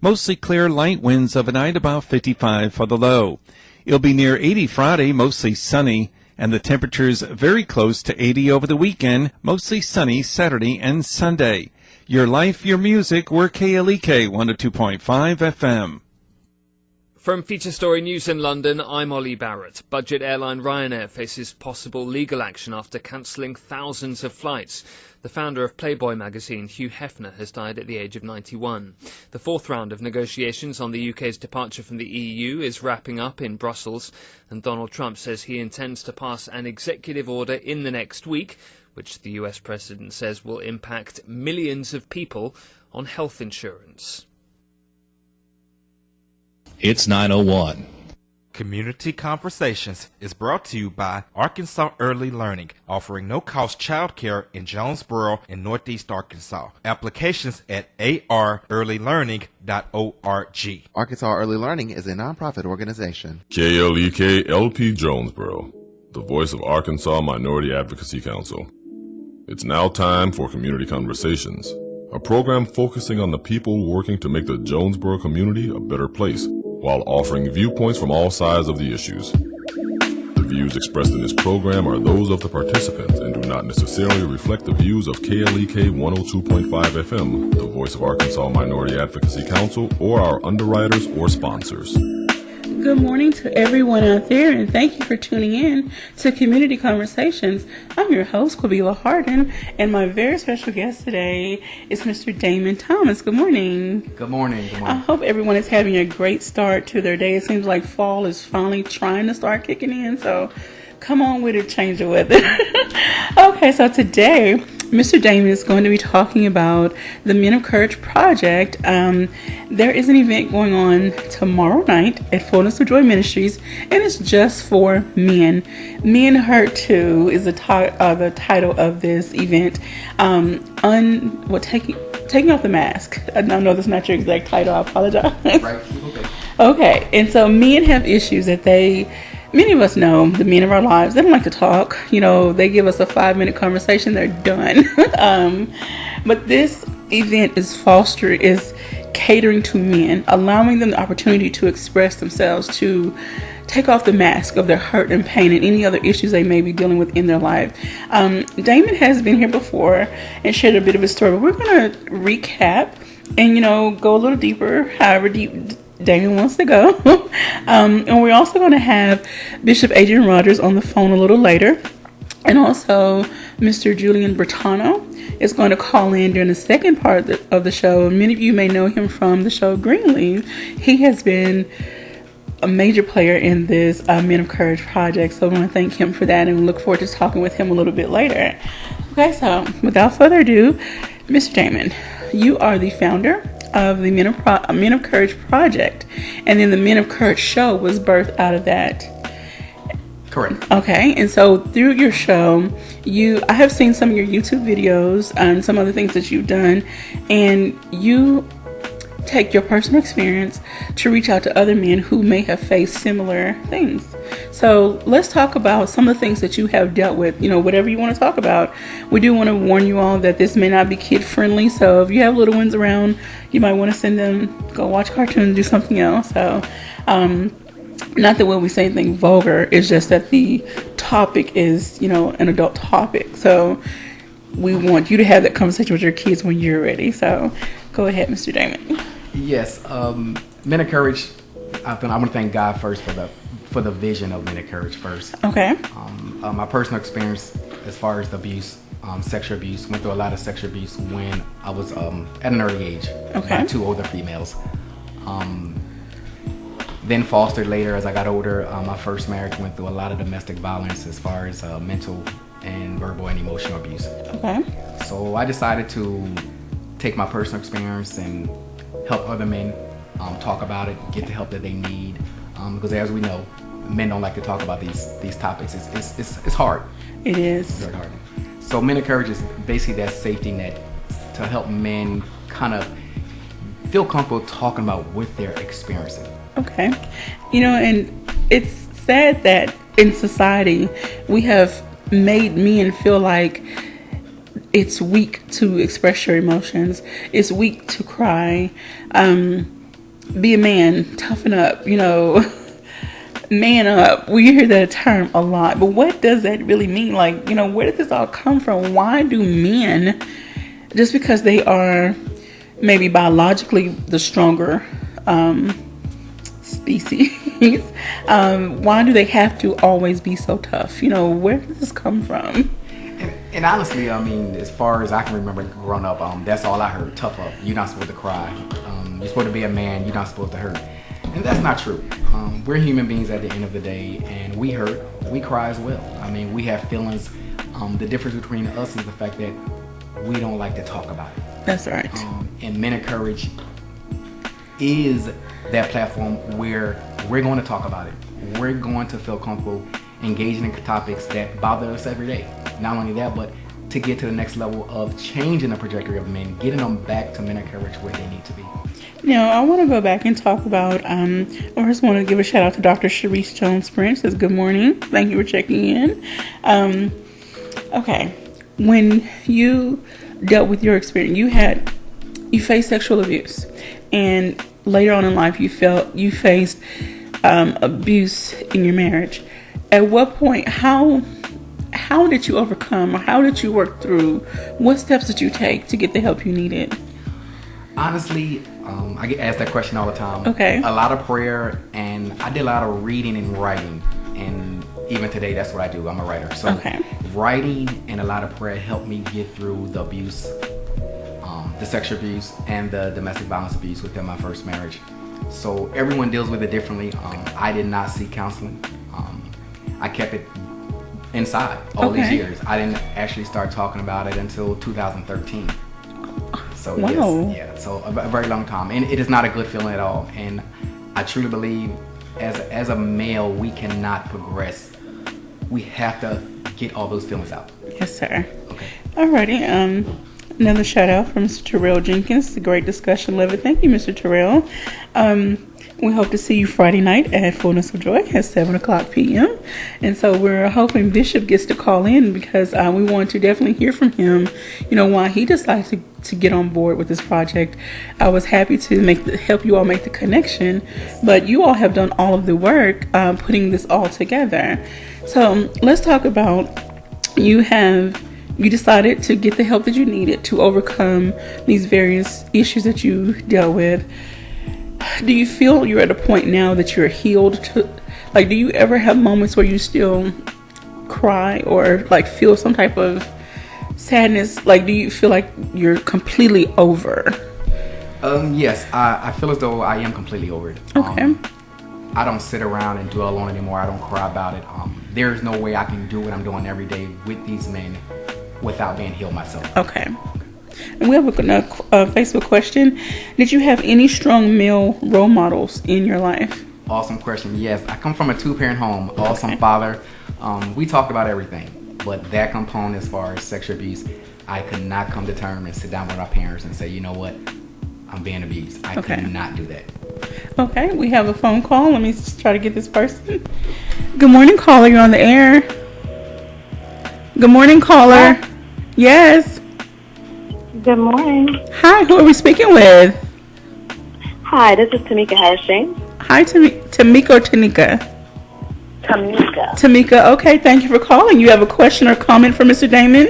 Mostly clear, light winds overnight, about 55 for the low. It'll be near 80 Friday, mostly sunny, and the temperatures very close to 80 over the weekend, mostly sunny Saturday and Sunday. Your life, your music, we're KLEK 102.5 FM. From Feature Story News in London, I'm Ollie Barrett. Budget airline Ryanair faces possible legal action after cancelling thousands of flights. The founder of Playboy magazine, Hugh Hefner, has died at the age of 91. The fourth round of negotiations on the UK's departure from the EU is wrapping up in Brussels, and Donald Trump says he intends to pass an executive order in the next week, which the US president says will impact millions of people on health insurance. It's 9:01. Community Conversations is brought to you by Arkansas Early Learning, offering no-cost childcare in Jonesboro and Northeast Arkansas. Applications at arearlylearning.org. Arkansas Early Learning is a nonprofit organization. KLEK LP Jonesboro, the voice of Arkansas Minority Advocacy Council. It's now time for Community Conversations, a program focusing on the people working to make the Jonesboro community a better place, while offering viewpoints from all sides of the issues. The views expressed in this program are those of the participants and do not necessarily reflect the views of KLEK 102.5 FM, the voice of Arkansas Minority Advocacy Council, or our underwriters or sponsors. Good morning to everyone out there, and thank you for tuning in to Community Conversations. I'm your host, Quabila Harden, and my very special guest today is Mr. Damon Thomas. Good morning. Good morning. Good morning. I hope everyone is having a great start to their day. It seems like fall is finally trying to start kicking in, so come on with it, change the weather. Okay, so today, Mr. Damon is going to be talking about the Men of Courage Project. There is an event going on tomorrow night at Fullness of Joy Ministries, and it's just for men. Men Hurt Too is the title of this event. Taking off the mask. I know that's not your exact title. I apologize. Right. Okay, and so men have issues that many of us know, the men of our lives, they don't like to talk. You know, they give us a 5-minute conversation, they're done. But this event is catering to men, allowing them the opportunity to express themselves, to take off the mask of their hurt and pain and any other issues they may be dealing with in their life. Damon has been here before and shared a bit of his story, but we're going to recap and, go a little deeper, however deep Damon wants to go. And we're also going to have Bishop Adrian Rogers on the phone a little later. And also Mr. Julian Brittano is going to call in during the second part of the show. Many of you may know him from the show Greenleaf. He has been a major player in this Men of Courage project. So I want to thank him for that and we look forward to talking with him a little bit later. Okay, so without further ado, Mr. Damon, you are the founder of the Men of Courage Project, and then the Men of Courage show was birthed out of that. Correct. Okay, and so through your show, I have seen some of your YouTube videos and some other things that you've done, and you take your personal experience to reach out to other men who may have faced similar things. So let's talk about some of the things that you have dealt with, whatever you want to talk about. We do want to warn you all that this may not be kid friendly, so if you have little ones around, you might want to send them, go watch cartoons, do something else. So not that when we say anything vulgar, it's just that the topic is an adult topic, so we want you to have that conversation with your kids when you're ready. So go ahead, Mr. Damon. Yes, Men of Courage. I want to thank God first for the vision of Men of Courage first. Okay. My personal experience as far as the abuse, sexual abuse, went through a lot of sexual abuse when I was at an early age. Okay. By 2 older females. Then fostered later as I got older. My first marriage went through a lot of domestic violence as far as mental and verbal and emotional abuse. Okay. So I decided to take my personal experience and help other men talk about it, get the help that they need. Because as we know, men don't like to talk about these topics. It's hard. It is. It's very hard. So Men of Courage is basically that safety net to help men kind of feel comfortable talking about what they're experiencing. Okay. And it's sad that in society we have made men feel like it's weak to express your emotions. It's weak to cry. be a man, toughen up, man up. We hear that term a lot, but what does that really mean? Like, where did this all come from? Why do men, just because they are maybe biologically the stronger species, why do they have to always be so tough? Where does this come from? And honestly, I mean, as far as I can remember growing up, that's all I heard. Tough up. You're not supposed to cry. You're supposed to be a man. You're not supposed to hurt. And that's not true. We're human beings at the end of the day, and we hurt. We cry as well. I mean, we have feelings. The difference between us is the fact that we don't like to talk about it. That's right. And Men of Courage is that platform where we're going to talk about it. We're going to feel comfortable engaging in topics that bother us every day. Not only that, but to get to the next level of changing the trajectory of men, getting them back to Men of Courage where they need to be. I want to go back and talk about, I just want to give a shout out to Dr. Sharice Jones-Prince. Says, good morning. Thank you for checking in. Okay. When you dealt with your experience, you faced sexual abuse, and later on in life you faced abuse in your marriage. At what point, how did you overcome, or how did you work through? What steps did you take to get the help you needed? Honestly, I get asked that question all the time. Okay. A lot of prayer, and I did a lot of reading and writing, and even today that's what I do. I'm a writer. So writing and a lot of prayer helped me get through the abuse, the sexual abuse, and the domestic violence abuse within my first marriage. So everyone deals with it differently. I did not seek counseling. I kept it inside all these years. I didn't actually start talking about it until 2013. So so a very long time, and it is not a good feeling at all. And I truly believe, as a male, we cannot progress. We have to get all those feelings out. Yes, sir. Okay. Alrighty. Another shout out from Mr. Terrell Jenkins. A great discussion, love it. Thank you, Mr. Terrell. We hope to see you Friday night at Fullness of Joy at 7 o'clock p.m. And so we're hoping Bishop gets to call in, because we want to definitely hear from him, why he decided to get on board with this project. I was happy to help you all make the connection, but you all have done all of the work putting this all together. So let's talk about, you decided to get the help that you needed to overcome these various issues that you dealt with. Do you feel you're at a point now that you're healed? Do you ever have moments where you still cry or feel some type of sadness? Do you feel like you're completely over? Yes, I feel as though I am completely over it. Okay. I don't sit around and dwell on it anymore. I don't cry about it. There's no way I can do what I'm doing every day with these men without being healed myself. Okay. And we have a Facebook question. Did you have any strong male role models in your life? Awesome question. Yes, I come from a two-parent home. Awesome father. We talked about everything, but that component as far as sexual abuse, I could not come to terms and sit down with my parents and say, you know what, I'm being abused. I could not do that. Okay, we have a phone call. Let me just try to get this person. Good morning, caller. You're on the air. Good morning, caller. Hi. Yes. Good morning. Hi, who are we speaking with? Hi, this is Tamika Hashing. Hi, Tamika or Tanika? Tamika. Tamika, okay, thank you for calling. You have a question or comment for Mr. Damon?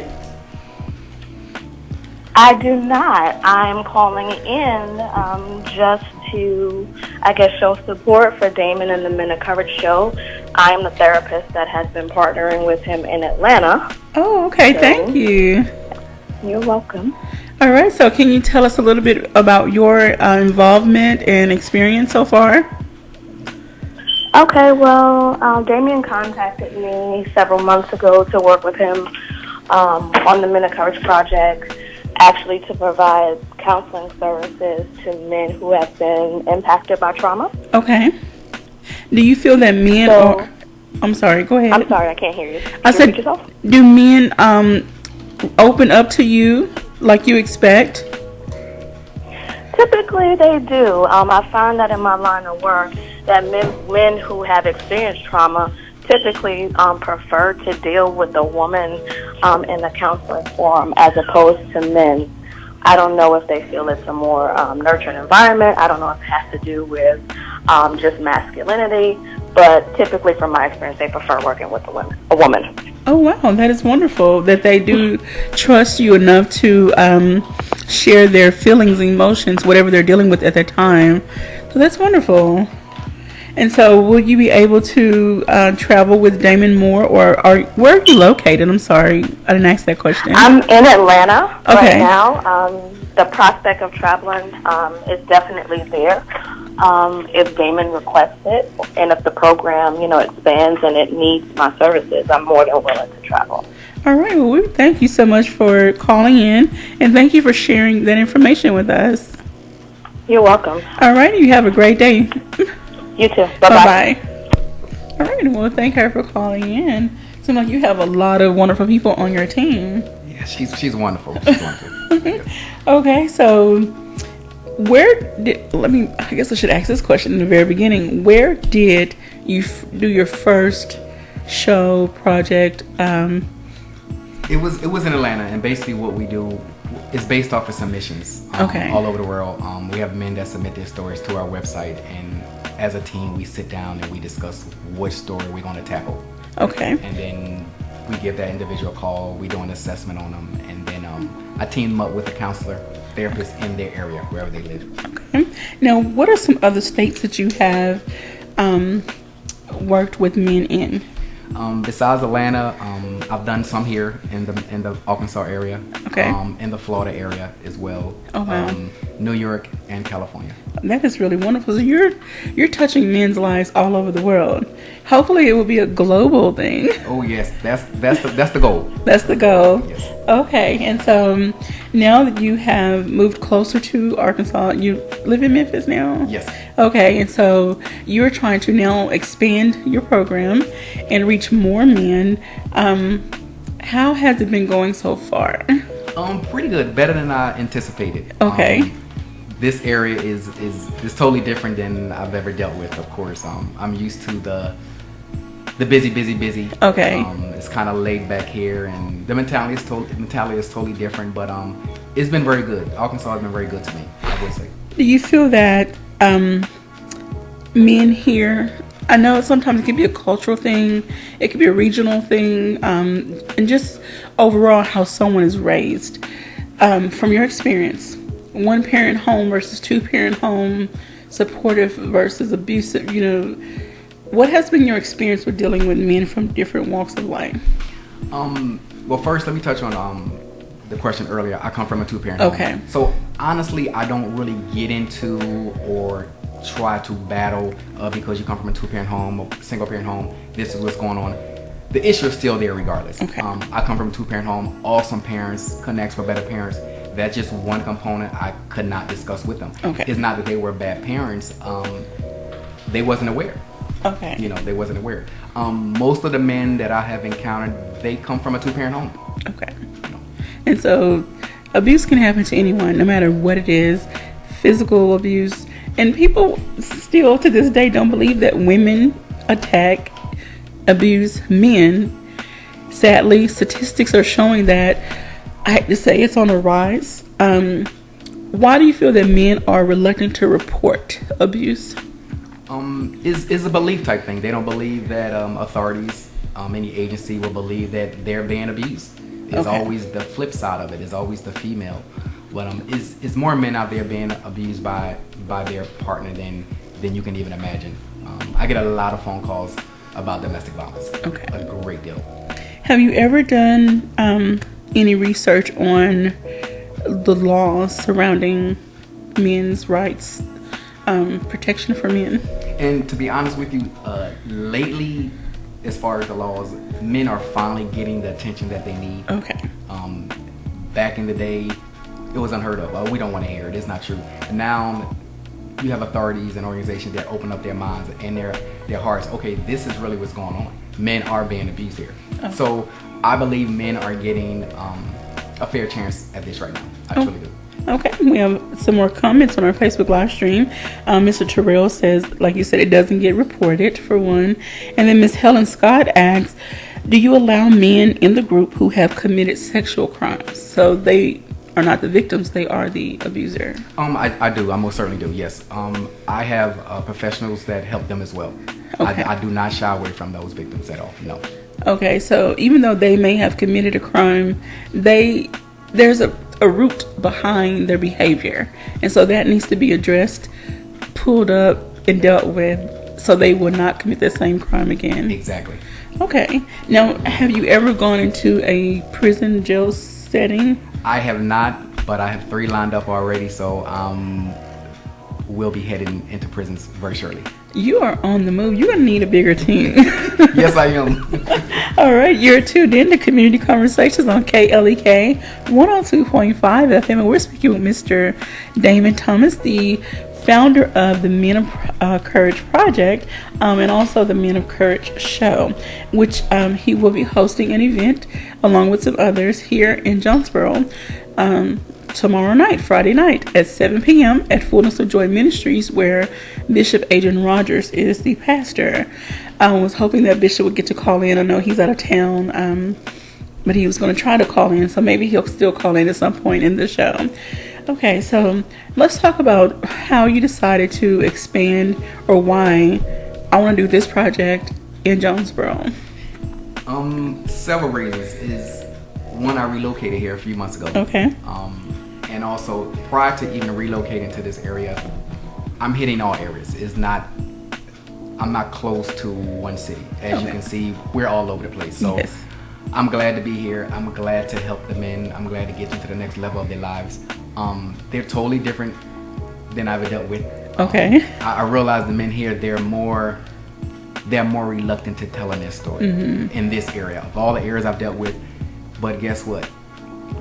I do not. I'm calling in just to, show support for Damon and the Men of Courage show. I am the therapist that has been partnering with him in Atlanta. Oh, okay, thank you. You're welcome. All right, so can you tell us a little bit about your involvement and experience so far? Okay, well, Damien contacted me several months ago to work with him on the Men of Courage project, actually to provide counseling services to men who have been impacted by trauma. Okay. Do you feel that men I'm sorry, go ahead. I'm sorry, I can't hear you. I said, do men open up to you like you expect? Typically they do. I find that in my line of work that men who have experienced trauma typically prefer to deal with the woman in the counseling forum as opposed to men I don't know if they feel it's a more nurturing environment. I don't know if it has to do with just masculinity, but typically from my experience, they prefer working with a woman. Oh, wow. That is wonderful that they do trust you enough to share their feelings, emotions, whatever they're dealing with at that time. So that's wonderful. And so will you be able to travel with Damon more, or where are you located? I'm sorry, I didn't ask that question. I'm in Atlanta right now. The prospect of traveling is definitely there. If Damon requests it, and if the program, expands and it needs my services, I'm more than willing to travel. All right. Well, we thank you so much for calling in, and thank you for sharing that information with us. You're welcome. All right. You have a great day. You too. Bye-bye. All right. Well, thank her for calling in. Seems like you have a lot of wonderful people on your team. Yeah, she's wonderful. She's wonderful. Okay, so I guess I should ask this question in the very beginning. Where did you do your first show project? It was in Atlanta, and basically what we do is based off of submissions all over the world. We have men that submit their stories to our website, and as a team, we sit down and we discuss which story we're going to tackle. Okay. And then we give that individual a call. We do an assessment on them, and then I team them up with a counselor, therapist in their area, wherever they live. Okay. Now, what are some other states that you have worked with men in? Besides Atlanta, I've done some here in the Arkansas area. Okay. In the Florida area as well. Oh, wow. New York and California. That is really wonderful. So you're touching men's lives all over the world. Hopefully, it will be a global thing. Oh yes, that's the goal. That's the goal. Yes. Okay, and so now that you have moved closer to Arkansas, you live in Memphis now? Yes. Okay, and so you're trying to now expand your program and reach more men. How has it been going so far? Pretty good. Better than I anticipated. Okay. This area is totally different than I've ever dealt with. Of course, I'm used to the busy. Okay. It's kind of laid back here, and the mentality is totally different. But it's been very good. Arkansas has been very good to me, I would say. Do you feel that men here? I know sometimes it can be a cultural thing, it could be a regional thing, and just overall how someone is raised. From your experience, one parent home versus two parent home, supportive versus abusive, what has been your experience with dealing with men from different walks of life? Well, first let me touch on the question earlier. I come from a two-parent home. Okay. So honestly, I don't really get into or try to battle because you come from a two-parent home or single-parent home. This is what's going on. The issue is still there regardless. Okay. I come from a two-parent home. Awesome parents, connects for better parents. That's just one component I could not discuss with them. Okay. It's not that they were bad parents. They wasn't aware. Okay. They wasn't aware. Most of the men that I have encountered, they come from a two-parent home. Okay. And so abuse can happen to anyone, no matter what it is, physical abuse. And people still to this day don't believe that women attack, abuse men. Sadly, statistics are showing that, I hate to say, it's on the rise. Why do you feel that men are reluctant to report abuse? Is a belief type thing. They don't believe that authorities, any agency will believe that they're being abused. It's always the flip side of it. It's always the female. But it's more men out there being abused by their partner than you can even imagine. I get a lot of phone calls about domestic violence. Okay. A great deal. Have you ever done any research on the laws surrounding men's rights, protection for men? And to be honest with you, lately, as far as the laws, men are finally getting the attention that they need. Okay. Back in the day, it was unheard of. Oh, we don't want to hear it. It's not true. And now you have authorities and organizations that open up their minds and their hearts. Okay, this is really what's going on. Men are being abused here. Okay. So I believe men are getting a fair chance at this right now. I truly do. Okay, we have some more comments on our Facebook live stream. Mr. Terrell says, like you said, it doesn't get reported, for one. And then Miss Helen Scott asks, do you allow men in the group who have committed sexual crimes? So they are not the victims, they are the abuser. I do. I most certainly do. Yes. I have professionals that help them as well. Okay. I do not shy away from those victims at all. No. Okay, so even though they may have committed a crime, there's a root behind their behavior, and so that needs to be addressed, pulled up, and dealt with, so they will not commit the same crime again. Exactly. Okay. Now, have you ever gone into a prison jail setting? I have not, but I have 3 lined up already, so we'll be heading into prisons very shortly. You are on the move. You're going to need a bigger team. Yes, I am. All right. You're tuned in to Community Conversations on KLEK 102.5 FM. And we're speaking with Mr. Damon Thomas, the founder of the Men of Courage Project, and also the Men of Courage Show, which he will be hosting an event along with some others here in Jonesboro tomorrow night, Friday night at 7 p.m. at Fullness of Joy Ministries, where Bishop Adrian Rogers is the pastor. I was hoping that Bishop would get to call in. I know he's out of town, but he was going to try to call in, so maybe he'll still call in at some point in the show. Okay, so let's talk about how you decided to expand, or why I want to do this project in Jonesboro. Several reasons. Is one, I relocated here a few months ago. Okay. And also, prior to even relocating to this area, I'm hitting all areas. I'm not close to one city. As you can see, we're all over the place. So Yes. I'm glad to be here. I'm glad to help the men. I'm glad to get them to the next level of their lives. They're totally different than I've ever dealt with. Okay. I realize the men here, they're more reluctant to telling their story in this area. Of all the areas I've dealt with, but guess what?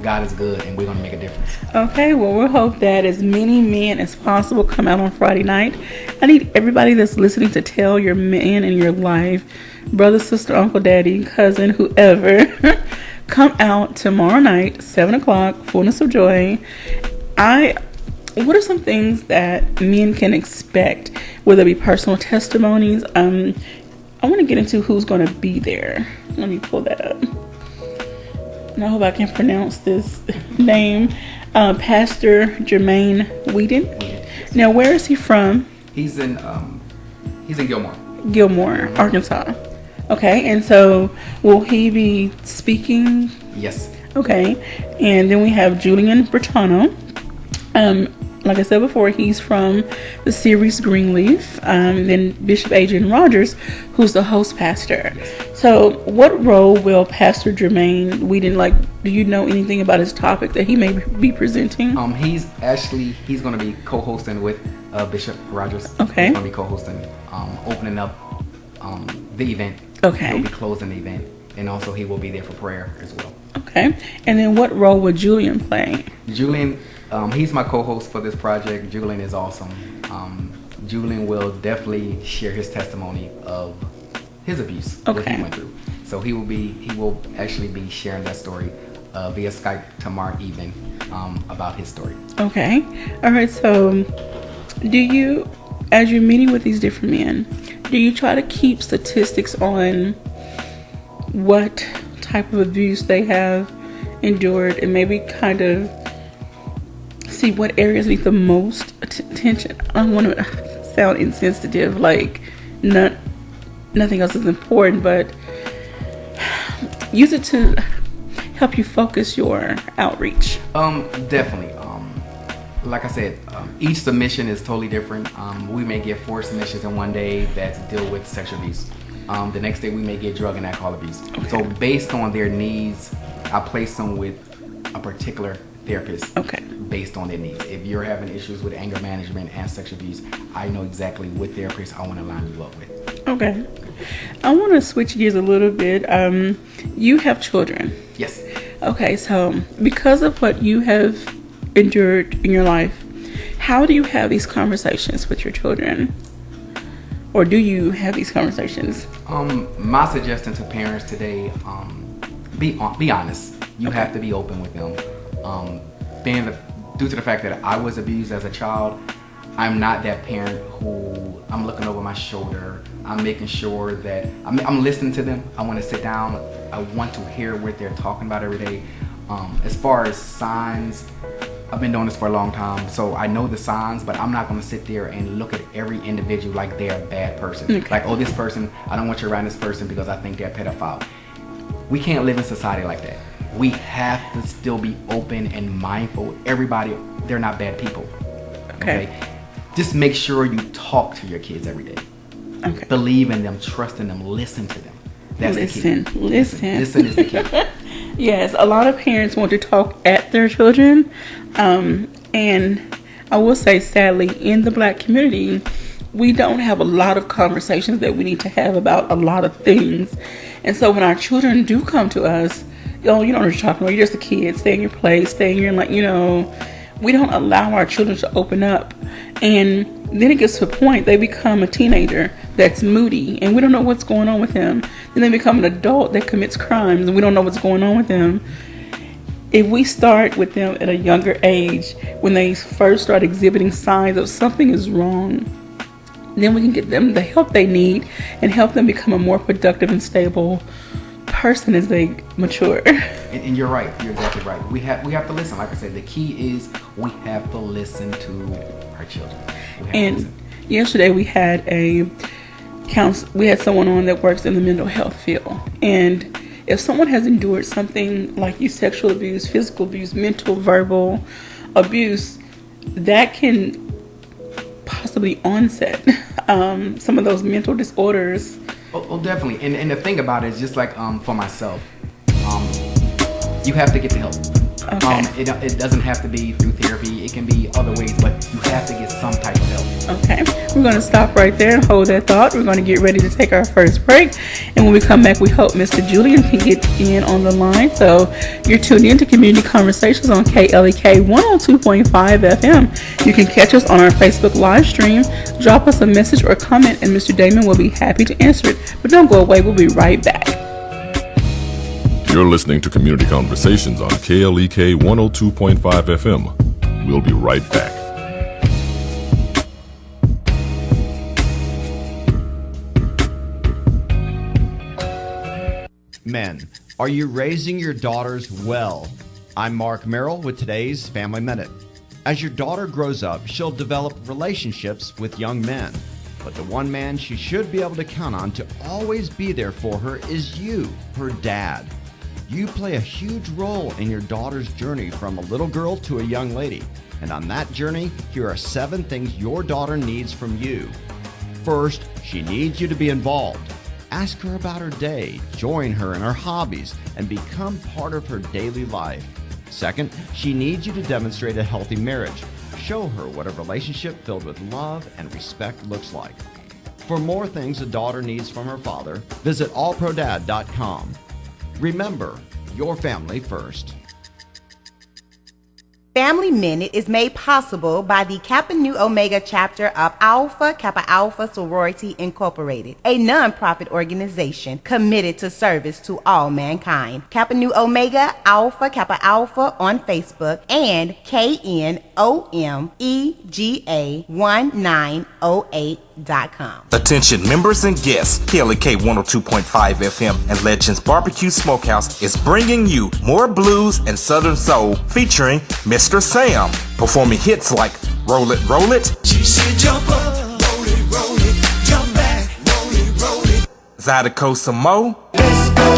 God is good, and we're going to make a difference. Okay, well, we'll hope that as many men as possible come out on Friday night. I need everybody that's listening to tell your man in your life, brother, sister, uncle, daddy, cousin, whoever, come out tomorrow night, 7 o'clock, Fullness of Joy. What are some things that men can expect, whether it be personal testimonies? I want to get into who's going to be there. Let me pull that up. And I hope I can pronounce this name. Pastor Jermaine Whedon. Now, where is he from? He's in Gilmore. Gilmore, Arkansas. Okay, and so will he be speaking? Yes. Okay, and then we have Julian Brittano. Like I said before, he's from the series Greenleaf. Then Bishop Adrian Rogers, who's the host pastor. So what role will Pastor Jermaine Whedon, do you know anything about his topic that he may be presenting? He's going to be co-hosting with Bishop Rogers. Okay. He's going to be co-hosting, opening up the event. Okay. He'll be closing the event, and also he will be there for prayer as well. Okay. And then what role will Julian play? Julian, he's my co-host for this project. Julian is awesome. Julian will definitely share his testimony of his abuse, what he went through. So he will actually be sharing that story via Skype tomorrow evening about his story. Okay. All right. So do you, as you're meeting with these different men, do you try to keep statistics on what type of abuse they have endured, and maybe kind of see what areas need the most attention? I don't want to sound insensitive, nothing else is important, but use it to help you focus your outreach. Definitely. Like I said, each submission is totally different. We may get 4 submissions in one day that deal with sexual abuse. The next day we may get drug and alcohol abuse. Okay. So based on their needs, I place them with a particular therapist. Okay. Based on their needs. If you're having issues with anger management and sexual abuse, I know exactly what therapist I want to line you up with. Okay. I want to switch gears a little bit. You have children. Yes. Okay, so because of what you have endured in your life, how do you have these conversations with your children? Or do you have these conversations? My suggestion to parents today, be honest. You have to be open with them. Due to the fact that I was abused as a child, I'm not that parent who I'm looking over my shoulder. I'm making sure that I'm listening to them. I want to sit down. I want to hear what they're talking about every day. As far as signs, I've been doing this for a long time, so I know the signs, but I'm not going to sit there and look at every individual like they're a bad person. Okay. Like, oh, this person, I don't want you around this person because I think they're a pedophile. We can't live in society like that. We have to still be open and mindful. Everybody, they're not bad people. Okay? Just make sure you talk to your kids every day. Okay. Believe in them, trust in them, listen to them. That's the key. Listen. Listen is the key. Yes, a lot of parents want to talk at their children. And I will say, sadly, in the Black community, we don't have a lot of conversations that we need to have about a lot of things. And so when our children do come to us, you don't know what you're talking about. You're just a kid. Stay in your place. Stay in your, we don't allow our children to open up. And then it gets to a point, they become a teenager that's moody, and we don't know what's going on with them. Then they become an adult that commits crimes, and we don't know what's going on with them. If we start with them at a younger age, when they first start exhibiting signs of something is wrong, then we can get them the help they need and help them become a more productive and stable person as they mature. And you're right. You're exactly right. We have to listen. Like I said, the key is we have to listen to our children. And yesterday we had someone on that works in the mental health field. And if someone has endured something like sexual abuse, physical abuse, mental, verbal abuse, that can possibly onset some of those mental disorders. Oh, definitely. And the thing about it is just like for myself, you have to get the help. Okay. It doesn't have to be through therapy. It can be other ways, but you have to get some type of help. Okay. We're going to stop right there and hold that thought. We're going to get ready to take our first break. And when we come back, we hope Mr. Julian can get in on the line. So you're tuned in to Community Conversations on KLEK 102.5 FM. You can catch us on our Facebook live stream. Drop us a message or comment, and Mr. Damon will be happy to answer it. But don't go away. We'll be right back. You're listening to Community Conversations on KLEK 102.5 FM. We'll be right back. Men, are you raising your daughters well? I'm Mark Merrill with today's Family Minute. As your daughter grows up, she'll develop relationships with young men. But the one man she should be able to count on to always be there for her is you, her dad. You play a huge role in your daughter's journey from a little girl to a young lady. And on that journey, here are 7 things your daughter needs from you. First, she needs you to be involved. Ask her about her day, join her in her hobbies, and become part of her daily life. Second, she needs you to demonstrate a healthy marriage. Show her what a relationship filled with love and respect looks like. For more things a daughter needs from her father, visit allprodad.com. Remember, your family first. Family Minute is made possible by the Kappa Nu Omega chapter of Alpha Kappa Alpha Sorority Incorporated, a non-profit organization committed to service to all mankind. Kappa Nu Omega Alpha Kappa Alpha on Facebook and KNOMEGA1908.com. Attention members and guests, KLEK 102.5 FM and Legends Barbecue Smokehouse is bringing you more blues and southern soul featuring Mr. Sam, performing hits like Roll It, Roll It. She said jump up, roll it, jump back, roll it. Zydeco some more. Let's go,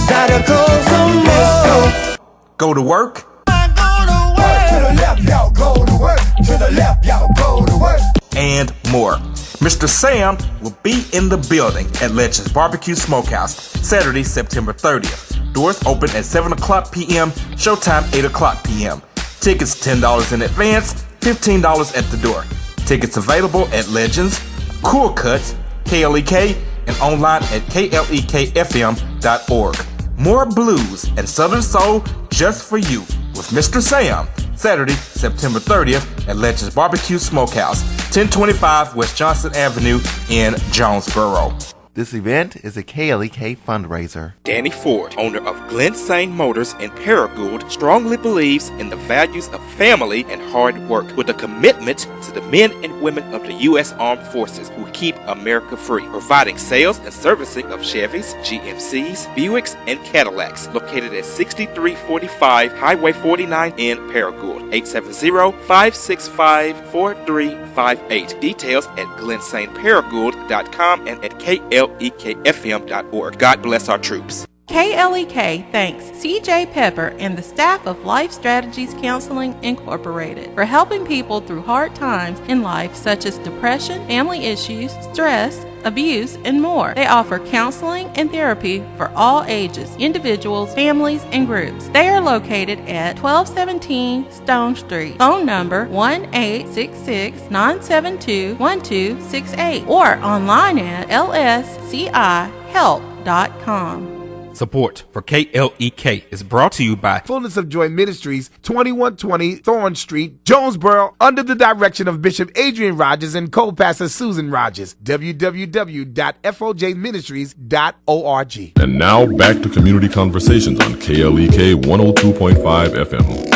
Zydeco some more. Let's go. Go to work. I go to work. To the left, y'all go to work. To the left, y'all go to work. And more. Mr. Sam will be in the building at Legends Barbecue Smokehouse Saturday, September 30th. Doors open at 7 o'clock p.m., showtime 8 o'clock p.m. Tickets $10 in advance, $15 at the door. Tickets available at Legends, Cool Cuts, KLEK, and online at klekfm.org. More blues and southern soul just for you with Mr. Sam. Saturday, September 30th at Legends Barbecue Smokehouse, 1025 West Johnson Avenue in Jonesboro. This event is a KLEK fundraiser. Danny Ford, owner of Glensane Motors in Paragould, strongly believes in the values of family and hard work with a commitment to the men and women of the U.S. Armed Forces who keep America free, providing sales and servicing of Chevys, GMCs, Buicks, and Cadillacs, located at 6345 Highway 49 in Paragould. 870-565-4358. Details at glensaneparagould.com and at klekfm.org. God bless our troops. KLEK thanks CJ Pepper and the staff of Life Strategies Counseling Incorporated for helping people through hard times in life such as depression, family issues, stress, abuse, and more. They offer counseling and therapy for all ages, individuals, families, and groups. They are located at 1217 Stone Street. Phone number 1-866-972-1268 or online at lscihelp.com. Support for KLEK is brought to you by Fullness of Joy Ministries, 2120 Thorn Street, Jonesboro, under the direction of Bishop Adrian Rogers and co-pastor Susan Rogers. www.fjministries.org. And now back to Community Conversations on KLEK 102.5 FM.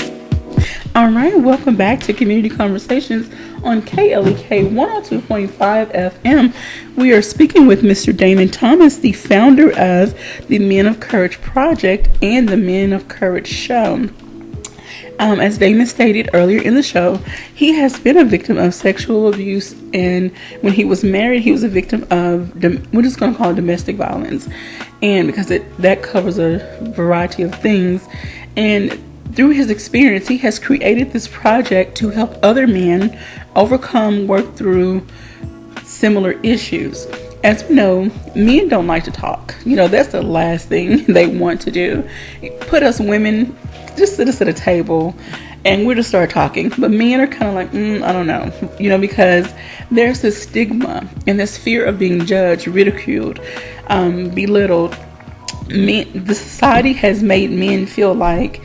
All right, welcome back to Community Conversations on KLEK 102.5 FM. We are speaking with Mr. Damon Thomas, the founder of the Men of Courage Project and the Men of Courage Show. As Damon stated earlier in the show, he has been a victim of sexual abuse, and when he was married, he was a victim of, we're just going to call it domestic violence, and because that covers a variety of things. And through his experience, he has created this project to help other men work through similar issues. As we know, men don't like to talk. That's the last thing they want to do. Put us women, just sit us at a table and we'll just start talking. But men are kind of like, I don't know, because there's this stigma and this fear of being judged, ridiculed, belittled. The society has made men feel like,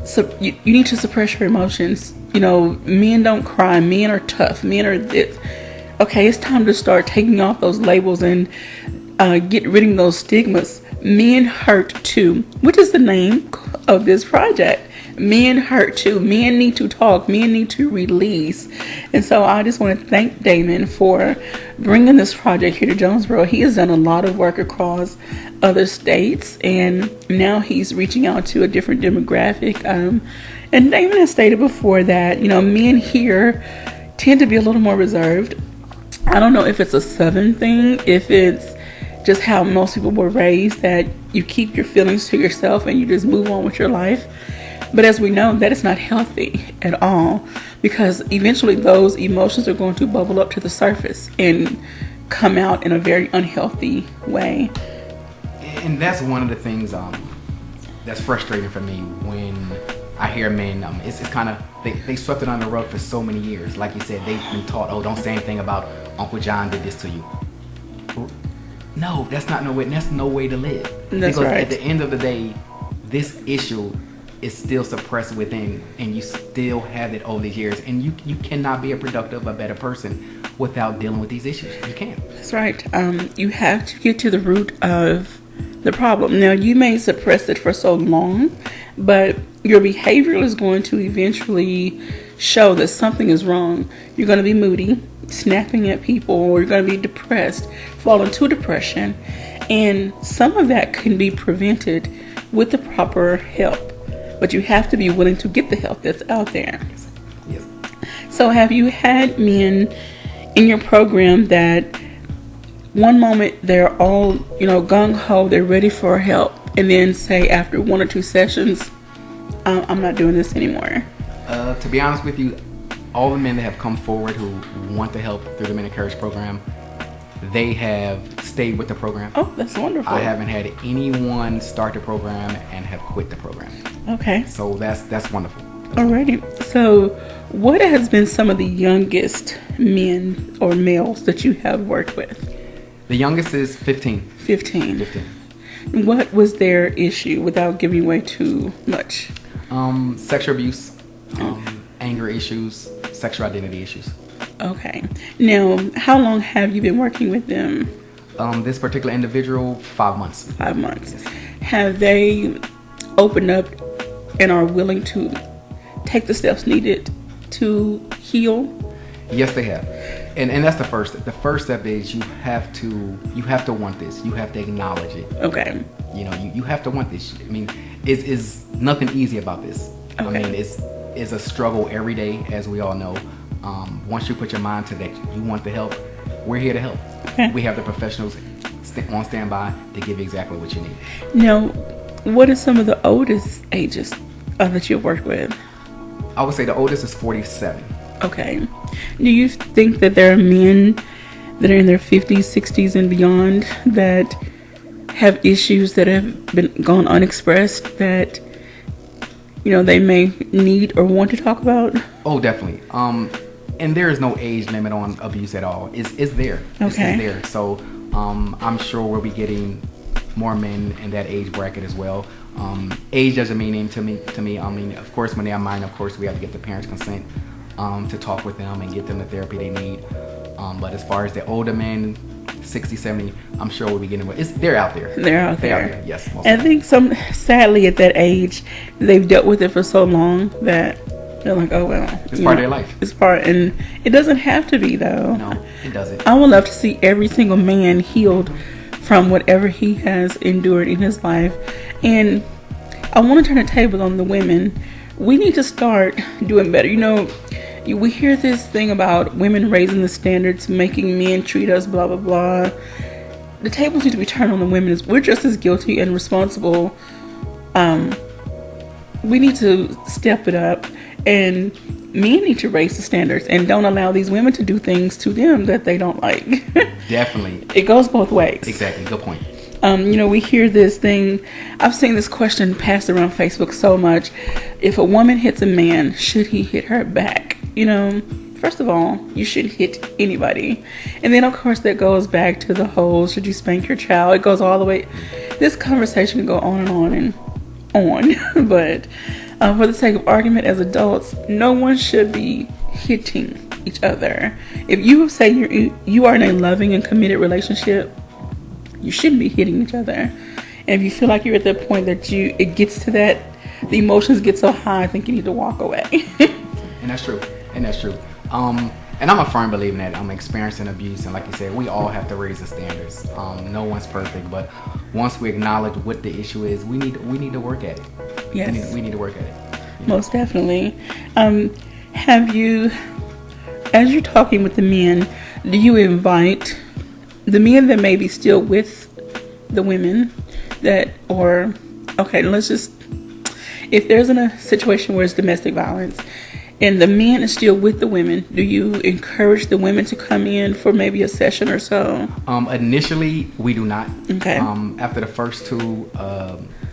so you need to suppress your emotions. Men don't cry. Men are tough. Men are this. Okay, it's time to start taking off those labels and get rid of those stigmas. Men hurt too, which is the name of this project. Men hurt too. Men need to talk. Men need to release. And so I just want to thank Damon for bringing this project here to Jonesboro. He has done a lot of work across other states, and now he's reaching out to a different demographic. And Damon has stated before that, men here tend to be a little more reserved. I don't know if it's a Southern thing, if it's just how most people were raised, that you keep your feelings to yourself and you just move on with your life. But as we know, that is not healthy at all, because eventually those emotions are going to bubble up to the surface and come out in a very unhealthy way. And that's one of the things that's frustrating for me when I hear men, it's kind of, they swept it under the rug for so many years. Like you said, they've been taught, don't say anything about Uncle John did this to you. No, that's no way to live. That's because right. At the end of the day, this issue is still suppressed within, and you still have it over these years, and you cannot be a productive, a better person without dealing with these issues. You can't. That's right. You have to get to the root of the problem. Now, you may suppress it for so long, but your behavior is going to eventually show that something is wrong. You're going to be moody, snapping at people, or you're going to be depressed, fall into depression, and some of that can be prevented with the proper help. But you have to be willing to get the help that's out there. Yes. So have you had men in your program that one moment they're all, gung-ho, they're ready for help, and then say after one or two sessions, I'm not doing this anymore? To be honest with you, all the men that have come forward who want the help through the Men of Courage program, they have stayed with the program. Oh, that's wonderful. I haven't had anyone start the program and have quit the program. Okay. So that's wonderful. Alrighty. So what has been some of the youngest men or males that you have worked with? The youngest is 15. 15. What was their issue, without giving away too much? Sexual abuse, anger issues, sexual identity issues. Okay. Now, how long have you been working with them? this particular individual, 5 months. 5 months. Have they opened up and are willing to take the steps needed to heal? Yes, they have. And that's the first step. The first step is you have to want this. You have to acknowledge it. Okay. You know, you have to want this. I mean, it's nothing easy about this. Okay. I mean, it's a struggle every day, as we all know. Once you put your mind to that, you want the help, we're here to help. Okay. We have the professionals on standby to give you exactly what you need. Now, what are some of the oldest ages that you've worked with? I would say the oldest is 47. Okay. Do you think that there are men that are in their 50s, 60s, and beyond that have issues that have been gone unexpressed that, you know, they may need or want to talk about? Oh, definitely. And there is no age limit on abuse at all. It's there. Okay. It's there. So I'm sure we'll be getting more men in that age bracket as well. Age doesn't mean anything to me. I mean, of course, when they are minor, of course, we have to get the parents' consent to talk with them and get them the therapy they need. But as far as the older men, 60, 70, I'm sure we'll be getting they're out there. They're out there. Yes. I think sadly at that age, they've dealt with it for so long that they're like, oh well. It's part of their life. It's part, and it doesn't have to be though. No, it doesn't. I would love to see every single man healed from whatever he has endured in his life. And I want to turn the table on the women. We need to start doing better. You know, we hear this thing about women raising the standards, making men treat us blah, blah, blah. The tables need to be turned on the women. We're just as guilty and responsible. We need to step it up, and men need to raise the standards and don't allow these women to do things to them that they don't like. Definitely. It goes both ways. Exactly. Good point. You know, we hear this thing. I've seen this question passed around Facebook so much. If a woman hits a man, should he hit her back? You know, first of all, you shouldn't hit anybody. And then, of course, that goes back to the whole, should you spank your child? It goes all the way. This conversation can go on and on and on. But for the sake of argument, as adults, no one should be hitting each other. If you say you are in a loving and committed relationship, you shouldn't be hitting each other. And if you feel like you're at that point that it gets to that, the emotions get so high, I think you need to walk away. And that's true. And I'm a firm believer in that. I'm experiencing abuse, and like you said, we all have to raise the standards. No one's perfect, but once we acknowledge what the issue is, we need to work at it. Yes. We need to work at it. Most definitely. Have you, as you're talking with the men, do you invite the men that may be still with the women if there's a situation where it's domestic violence and the man is still with the women, do you encourage the women to come in for maybe a session or so? Initially, we do not. Okay. After the first two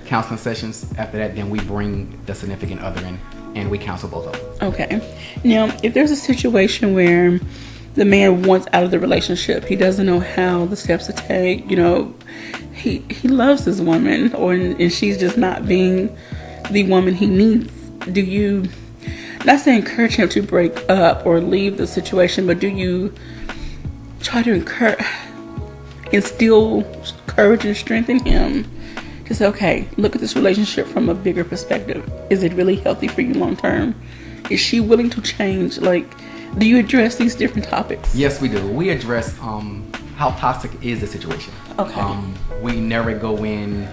counseling sessions, after that, then we bring the significant other in and we counsel both of them. Okay. Now, if there's a situation where the man wants out of the relationship, he doesn't know how the steps to take, you know, he loves this woman and she's just not being the woman he needs, do you, not say encourage him to break up or leave the situation, but do you try to instill courage and strength in him to say, okay, look at this relationship from a bigger perspective. Is it really healthy for you long term? Is she willing to change? Like, do you address these different topics? Yes, we do. We address how toxic is the situation. Okay. We never go in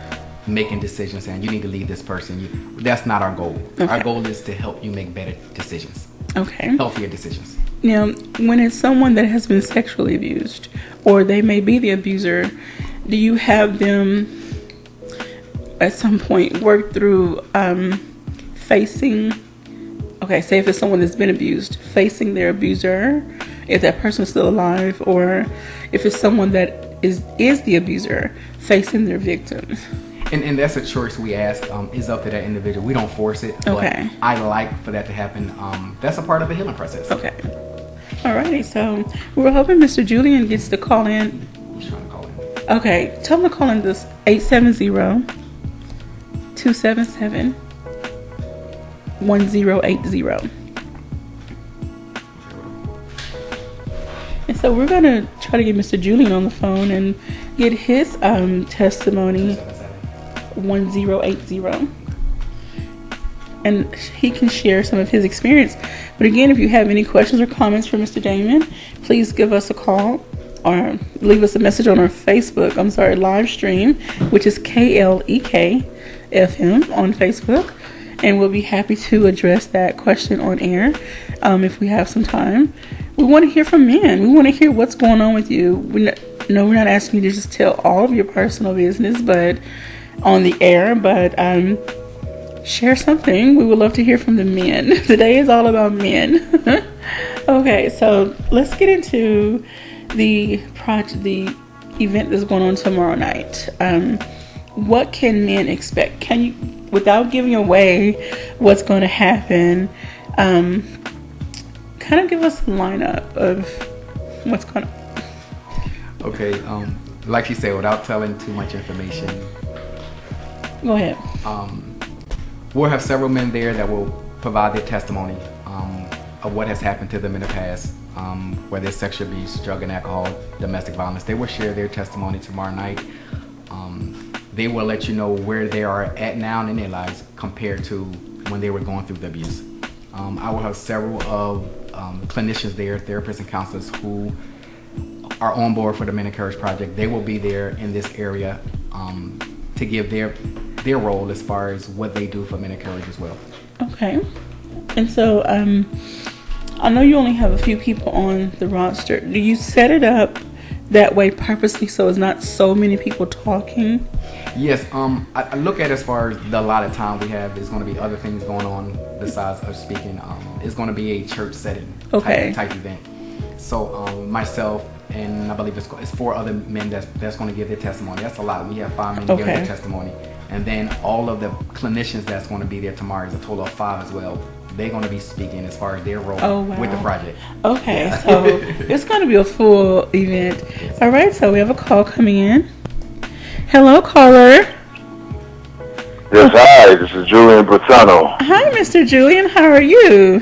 making decisions saying you need to leave this person. That's not our goal. Okay. Our goal is to help you make better decisions. Okay. Healthier decisions. Now, when it's someone that has been sexually abused, or they may be the abuser, do you have them at some point work through facing, okay, say if it's someone that's been abused, facing their abuser, if that person is still alive, or if it's someone that is the abuser, facing their victim? And that's a choice we ask. Is up to that individual. We don't force it. Okay. But I like for that to happen. That's a part of the healing process. Okay. Alrighty, so we're hoping Mr. Julian gets to call in. He's trying to call in. Okay, tell him to call in this 870-277-1080. And so we're going to try to get Mr. Julian on the phone and get his testimony 1080, and he can share some of his experience. But again, if you have any questions or comments for Mr. Damon, please give us a call or leave us a message on our Facebook, live stream, which is KLEK FM on Facebook, and we'll be happy to address that question on air if we have some time. We want to hear from men. We want to hear what's going on with you. We're not asking you to just tell all of your personal business, but on the air, but share something. We would love to hear from the men. Today is all about men. Okay, so let's get into the event that's going on tomorrow night. What can men expect? Can you, without giving away what's going to happen, kind of give us a lineup of what's going on? Okay, like you said, without telling too much information. Go ahead. We'll have several men there that will provide their testimony of what has happened to them in the past, whether it's sexual abuse, drug and alcohol, domestic violence. They will share their testimony tomorrow night. They will let you know where they are at now in their lives compared to when they were going through the abuse. I will have several of clinicians there, therapists and counselors who are on board for the Men Encourage Project. They will be there in this area to give their role as far as what they do for Men Encourage as well. Okay. And so I know you only have a few people on the roster. Do you set it up that way purposely so it's not so many people talking? Yes, I look at it as far as the allotted time we have. There's going to be other things going on besides us speaking. It's going to be a church setting type event. So myself and I believe it's 4 other men that's going to give their testimony. That's a lot. We have 5 men giving their testimony. And then all of the clinicians that's going to be there tomorrow is a total of 5 as well. They're going to be speaking as far as their role with the project. Okay, so it's going to be a full event. Yes. All right, so we have a call coming in. Hello, caller. Yes, hi. This is Julian Brittano. Hi, Mr. Julian. How are you?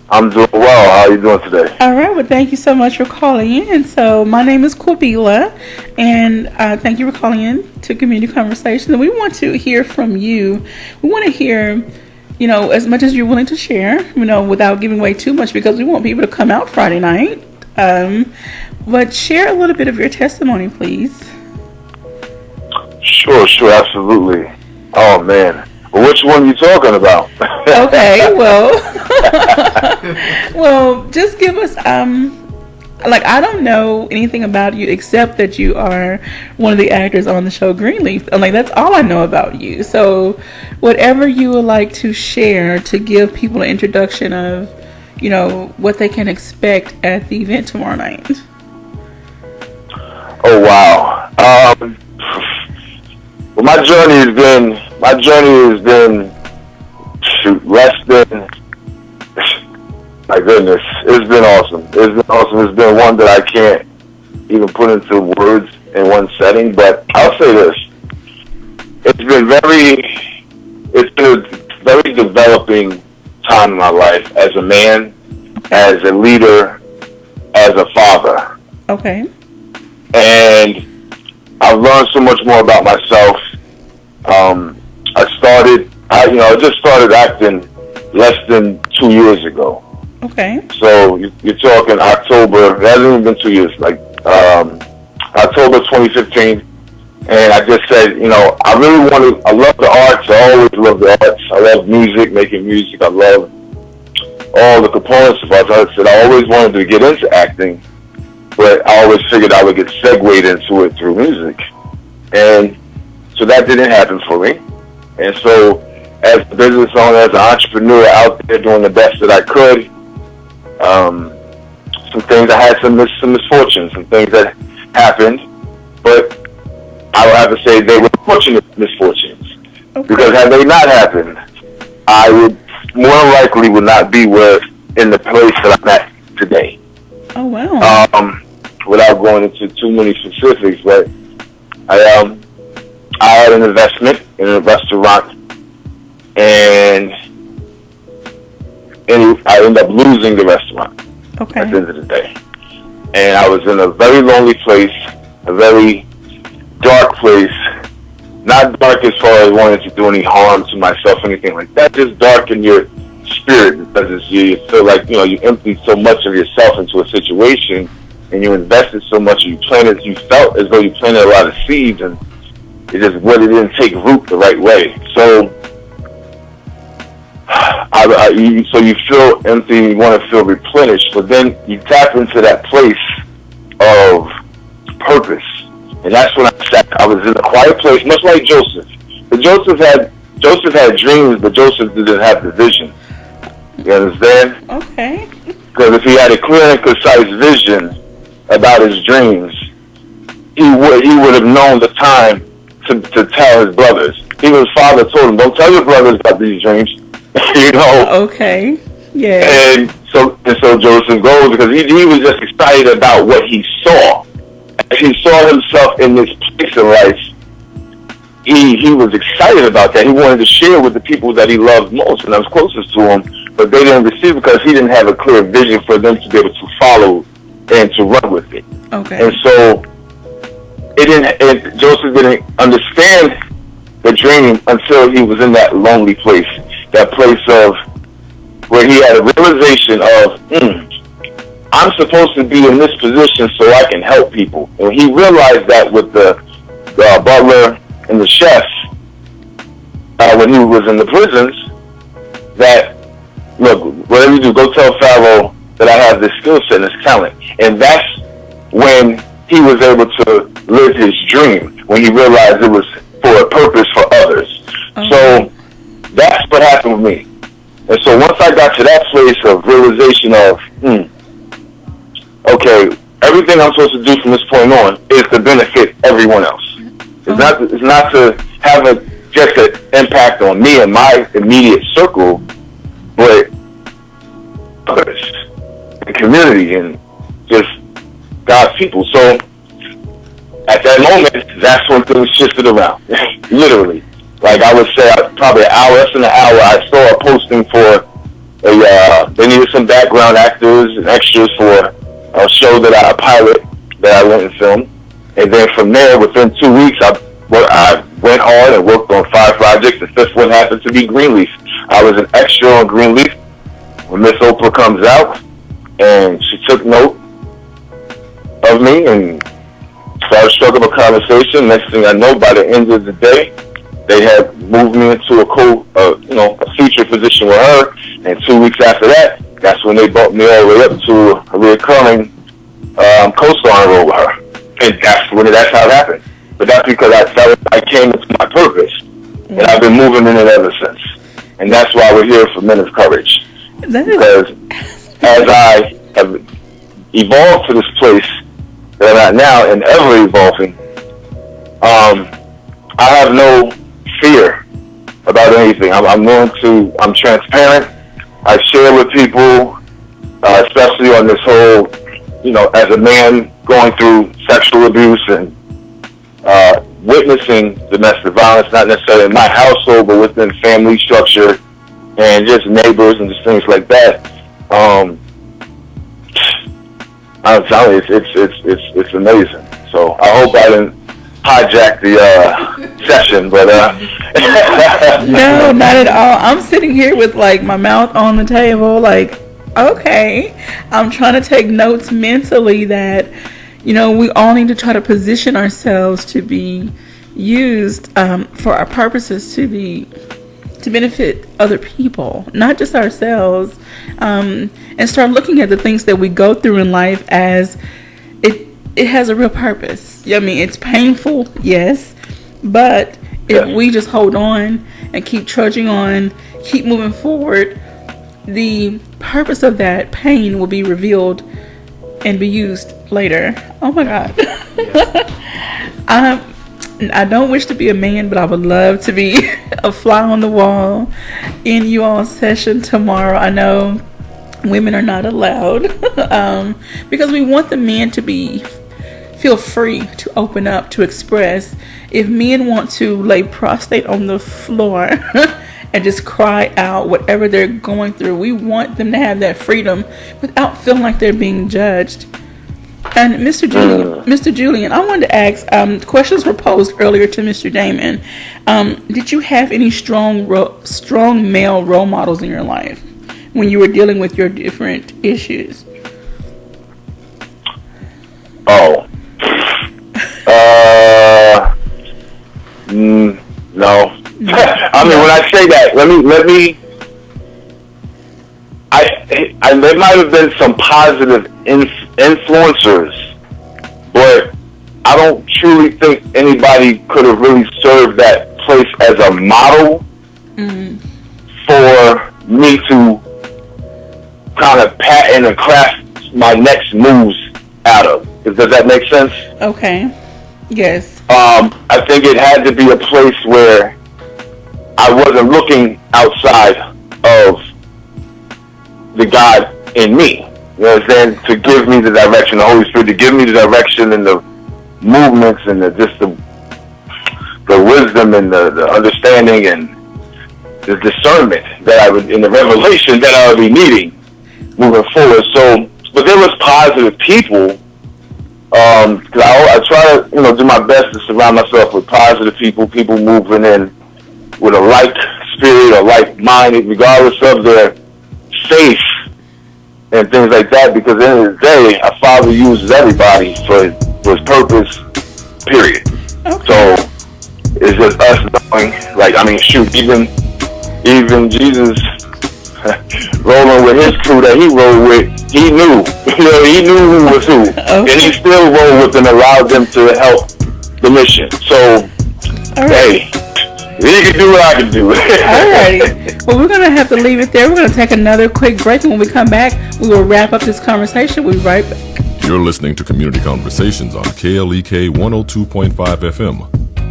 I'm doing well. How are you doing today? All right. Well, thank you so much for calling in. So my name is Quabila, and thank you for calling in to Community Conversations. And we want to hear from you. We want to hear, as much as you're willing to share, without giving away too much, because we want people to come out Friday night. But share a little bit of your testimony, please. Sure, absolutely. Oh, man. Well, which one are you talking about? Okay, well, just give us, I don't know anything about you except that you are one of the actors on the show Greenleaf. That's all I know about you. So whatever you would like to share to give people an introduction of, what they can expect at the event tomorrow night. Oh, wow. Well, my journey has been less than, my goodness, it's been awesome. It's been one that I can't even put into words in one setting, but I'll say this. It's been a very developing time in my life as a man, as a leader, as a father. Okay. And I've learned so much more about myself. I just started acting less than 2 years ago. Okay. So you're talking October. It hasn't even been 2 years. October 2015. And I just said, I love the arts. I always love the arts. I love music, making music. I love all the components of arts. I said I always wanted to get into acting, but I always figured I would get segued into it through music. And so that didn't happen for me. And so as a business owner, as an entrepreneur out there doing the best that I could, some things, I had some misfortunes, some things that happened, but I would have to say they were fortunate misfortunes. Okay. Because had they not happened, I would more likely would not be in the place that I'm at today. Oh, wow. Without going into too many specifics, but I had an investment in a restaurant, and I ended up losing the restaurant at the end of the day. And I was in a very lonely place, a very dark place. Not dark as far as wanting to do any harm to myself or anything like that. Just dark in your spirit because you feel like, you emptied so much of yourself into a situation and you invested so much, you felt as though you planted a lot of seeds and it just really didn't take root the right way. So, so you feel empty and you want to feel replenished, but then you tap into that place of purpose. And that's when I was in a quiet place, much like Joseph. But Joseph had dreams, but Joseph didn't have the vision. You understand? Okay. Because if he had a clear and concise vision about his dreams, he would have known the time to tell his brothers. Even his father told him, "Don't tell your brothers about these dreams." Okay. Yeah. And so Joseph goes because he was just excited about what he saw. As he saw himself in this place in life, he was excited about that. He wanted to share with the people that he loved most and that was closest to him, but they didn't receive it because he didn't have a clear vision for them to be able to follow and to run with it. Okay. And so Joseph didn't understand the dream until he was in that lonely place, that place of where he had a realization of, I'm supposed to be in this position so I can help people. And he realized that with the butler and the chefs, when he was in the prisons, that, look, whatever you do, go tell Pharaoh that I have this skill set and this talent. And that's when he was able to live his dream, when he realized it was for a purpose for others. So that's what happened with me. And so once I got to that place of realization of, okay, everything I'm supposed to do from this point on is to benefit everyone else. It's not to have just an impact on me and my immediate circle, but others, the community, and just God's people. So at that moment, that's when things shifted around. Literally. Like I would say, probably less than an hour, I saw a posting for they needed some background actors and extras for a show a pilot that I went and filmed. And then from there, within 2 weeks, I went hard and worked on 5 projects. The 5th one happened to be Greenleaf. I was an extra on Greenleaf when Miss Oprah comes out, and she took note of me and started struck up a conversation. Next thing I know, by the end of the day, they had moved me into a feature position with her. And 2 weeks after that, that's when they bumped me all the way up to a recurring co-starring role with her. And that's how it happened. But that's because I felt I came into my purpose. And I've been moving in it ever since. And that's why we're here for Men of Courage. Because as I have evolved to this place that I'm at now and ever evolving, I have no fear about anything. I'm transparent. I share with people, especially on this whole, as a man going through sexual abuse and witnessing domestic violence, not necessarily in my household, but within family structure and just neighbors and just things like that. I'm telling you, it's amazing. So I hope I didn't hijack the session, but no, not at all. I'm sitting here with like my mouth on the table, like, okay, I'm trying to take notes mentally that, we all need to try to position ourselves to be used for our purposes, to benefit other people, not just ourselves, and start looking at the things that we go through in life as it has a real purpose. I mean, it's painful, yes, but if we just hold on and keep trudging on, keep moving forward, the purpose of that pain will be revealed and be used later. Oh my God. I don't wish to be a man, but I would love to be a fly on the wall in you all's session tomorrow. I know women are not allowed because we want the men to feel free to open up, to express. If men want to lay prostrate on the floor and just cry out whatever they're going through, we want them to have that freedom without feeling like they're being judged. And Mr. Julian, I wanted to ask, questions were posed earlier to Mr. Damon. Did you have any strong male role models in your life when you were dealing with your different issues? Oh. No. I mean, when I say that, let me. There might have been some positive influencers, but I don't truly think anybody could have really served that place as a model for me to kind of patent and craft my next moves out of. Does that make sense? Okay. Yes. I think it had to be a place where I wasn't looking outside of the God in me. You know what I'm saying? To give me the direction, the Holy Spirit, to give me the direction and the movements and the wisdom and the understanding and the discernment that I would, in the revelation that I would be needing moving forward. So, but there was positive people. Cause I try to, do my best to surround myself with positive people, people moving in with a like spirit or like mind, regardless of their faith and things like that, because at the end of the day, a father uses everybody for his purpose, period. Okay. So it's just us knowing, even Jesus rolling with his crew that he rolled with, he knew, he knew who was who, okay. And he still rolled with them, allowed them to help the mission. So, hey, he can do what I can do. Alrighty. Well, we're going to have to leave it there. We're going to take another quick break, and when we come back, we will wrap up this conversation. We'll be right back. You're listening to Community Conversations on KLEK 102.5 FM.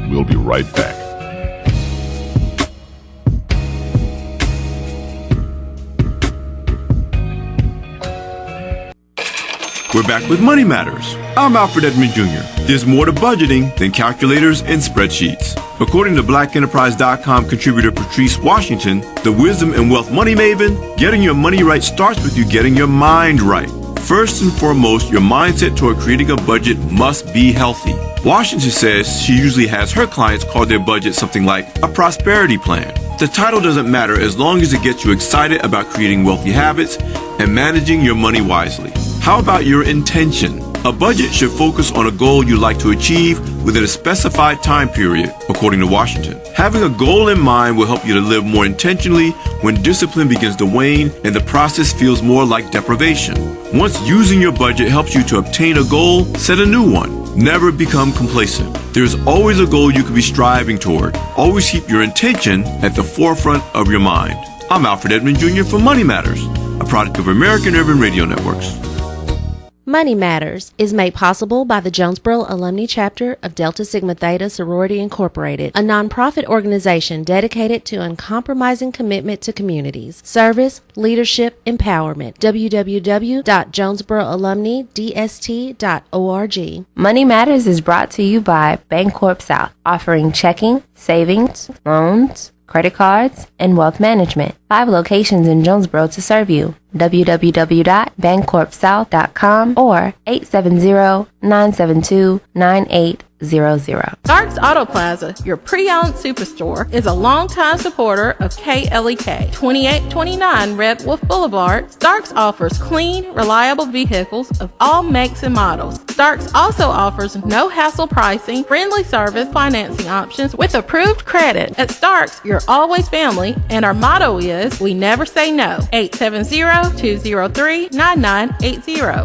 We'll be right back. We're back with Money Matters. I'm Alfred Edmond Jr. There's more to budgeting than calculators and spreadsheets. According to BlackEnterprise.com contributor Patrice Washington, the wisdom and wealth money maven, getting your money right starts with you getting your mind right. First and foremost, your mindset toward creating a budget must be healthy. Washington says she usually has her clients call their budget something like a prosperity plan. The title doesn't matter as long as it gets you excited about creating wealthy habits and managing your money wisely. How about your intention? A budget should focus on a goal you'd like to achieve within a specified time period, according to Washington. Having a goal in mind will help you to live more intentionally when discipline begins to wane and the process feels more like deprivation. Once using your budget helps you to obtain a goal, set a new one. Never become complacent. There's always a goal you could be striving toward. Always keep your intention at the forefront of your mind. I'm Alfred Edmond Jr. for Money Matters, a product of American Urban Radio Networks. Money Matters is made possible by the Jonesboro Alumni Chapter of Delta Sigma Theta Sorority Incorporated, a nonprofit organization dedicated to uncompromising commitment to communities, service, leadership, empowerment. www.jonesboroalumnidst.org. Money Matters is brought to you by Bancorp South, offering checking, savings, loans, credit cards, and wealth management. 5 locations in Jonesboro to serve you. www.bancorpsouth.com or 870-972-9800. Starks Auto Plaza, your pre-owned superstore, is a longtime supporter of KLEK. 2829 Red Wolf Boulevard, Starks offers clean, reliable vehicles of all makes and models. Starks also offers no-hassle pricing, friendly service, financing options with approved credit. At Starks, you're always family, and our motto is, we never say no. 870-203-9980.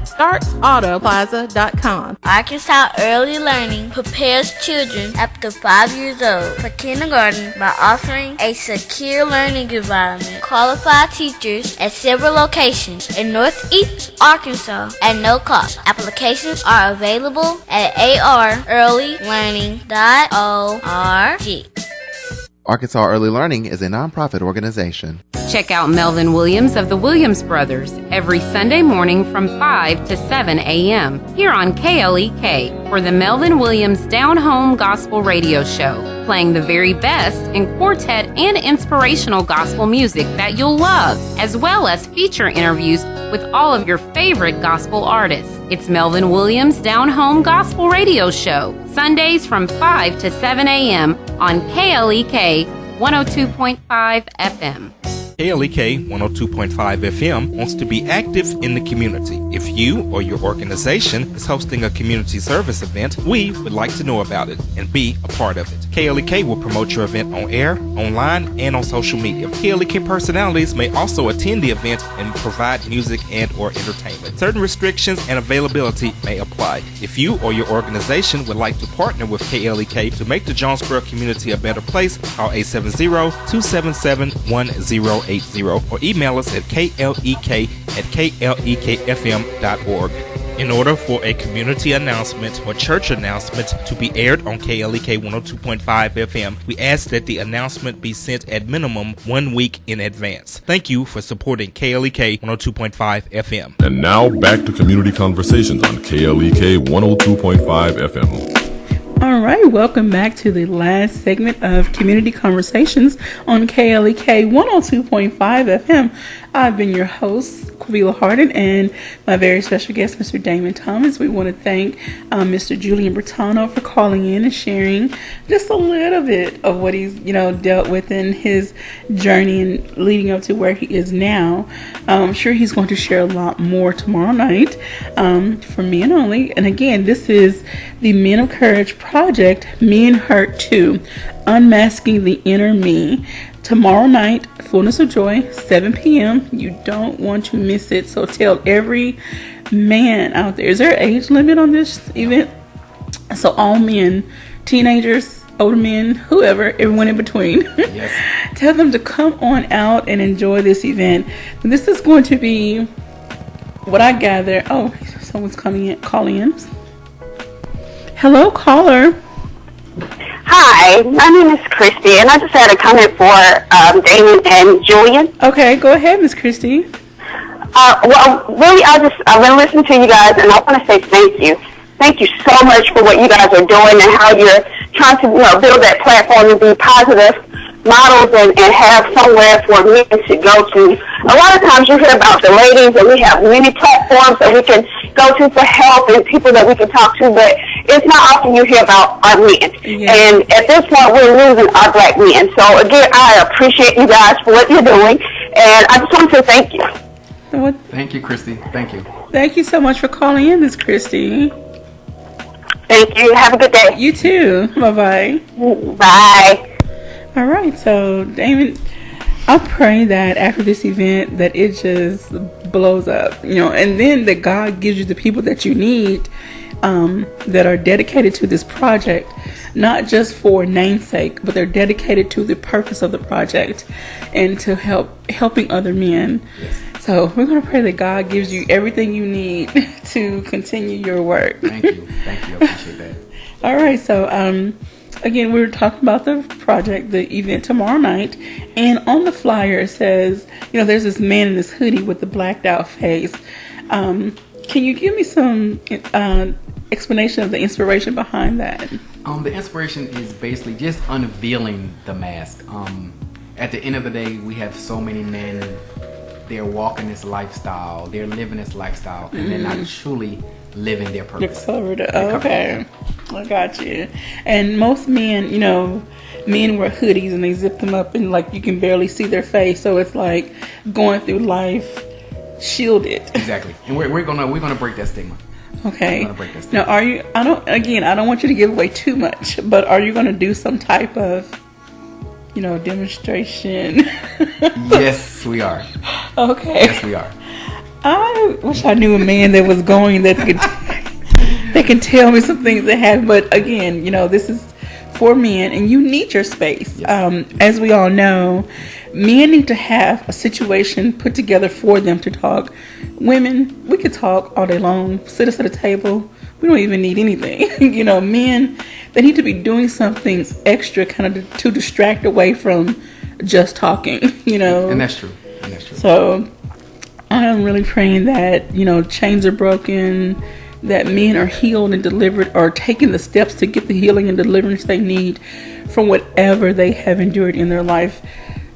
StarksAutoPlaza.com. Arkansas Early Learning prepares children after 5 years old for kindergarten by offering a secure learning environment, qualified teachers at several locations in Northeast Arkansas at no cost. Applications are available at arearlylearning.org. Arkansas Early Learning is a nonprofit organization. Check out Melvin Williams of the Williams Brothers every Sunday morning from 5 to 7 a.m. here on KLEK for the Melvin Williams Down Home Gospel Radio Show, playing the very best in quartet and inspirational gospel music that you'll love, as well as feature interviews with all of your favorite gospel artists. It's Melvin Williams Down Home Gospel Radio Show, Sundays from 5 to 7 a.m. on KLEK 102.5 FM. KLEK 102.5 FM wants to be active in the community. If you or your organization is hosting a community service event, we would like to know about it and be a part of it. KLEK will promote your event on air, online, and on social media. KLEK personalities may also attend the event and provide music and or entertainment. Certain restrictions and availability may apply. If you or your organization would like to partner with KLEK to make the Jonesboro community a better place, call 870-277-1080 or email us at klek@klekfm.org. In order for a community announcement or church announcement to be aired on KLEK 102.5 FM, we ask that the announcement be sent at minimum 1 week in advance. Thank you for supporting KLEK 102.5 FM. And now back to Community Conversations on KLEK 102.5 FM. All right, welcome back to the last segment of Community Conversations on KLEK 102.5 FM. I've been your host, Quavila Harden, and my very special guest, Mr. Damon Thomas. We want to thank Mr. Julian Brittano for calling in and sharing just a little bit of what he's, dealt with in his journey and leading up to where he is now. I'm sure he's going to share a lot more tomorrow night for Men Only. And again, this is the Men of Courage Project, Men Hurt Too, Unmasking the Inner Me. Tomorrow night, Fullness of Joy, 7 p.m. You don't want to miss it. So tell every man out there. Is there an age limit on this event? So all men, teenagers, older men, whoever, everyone in between. Yes. Tell them to come on out and enjoy this event. This is going to be what I gather. Oh, someone's calling in. Hello, caller. Hi, my name is Christy, and I just had a comment for Damon and Julian. Okay, go ahead, Miss Christy. Well, really, I've been listening to you guys, and I want to say thank you. Thank you so much for what you guys are doing and how you're trying to build that platform and be positive models and have somewhere for men to go to. A lot of times you hear about the ladies, and we have many platforms that we can go to for help and people that we can talk to, but it's not often you hear about our men. Yeah. And at this point, we're losing our black men. So again, I appreciate you guys for what you're doing, and I just want to say thank you. Thank you, Christy. Thank you. Thank you so much for calling in, Miss Christy. Thank you. Have a good day. You too. Bye-bye. Bye. All right, so Damon, I pray that after this event that it just blows up, and then that God gives you the people that you need that are dedicated to this project, not just for namesake, but they're dedicated to the purpose of the project and to helping other men. Yes. So we're going to pray that God gives you everything you need to continue your work. Thank you. I appreciate that. All right, so again, we were talking about the project, the event tomorrow night, and on the flyer it says, there's this man in this hoodie with the blacked out face. Can you give me some explanation of the inspiration behind that? The inspiration is basically just unveiling the mask. At the end of the day, we have so many men, they're walking this lifestyle, they're living this lifestyle, and they're not truly living their purpose. They're covered up. Okay. I got you. And most men, men wear hoodies and they zip them up and you can barely see their face. So it's like going through life shielded. Exactly. And we're gonna break that stigma. Okay. Now, are you? I don't want you to give away too much, but are you going to do some type of, demonstration? Yes, we are. Okay. Yes, we are. I wish I knew a man that was going that can tell me some things that happen. But again, this is for men, and you need your space. Yes. As we all know, men need to have a situation put together for them to talk. Women, we could talk all day long, sit us at a table. We don't even need anything. Men, they need to be doing something extra kind of to distract away from just talking, And that's true. So I'm really praying that, chains are broken, that men are healed and delivered, or taking the steps to get the healing and deliverance they need from whatever they have endured in their life.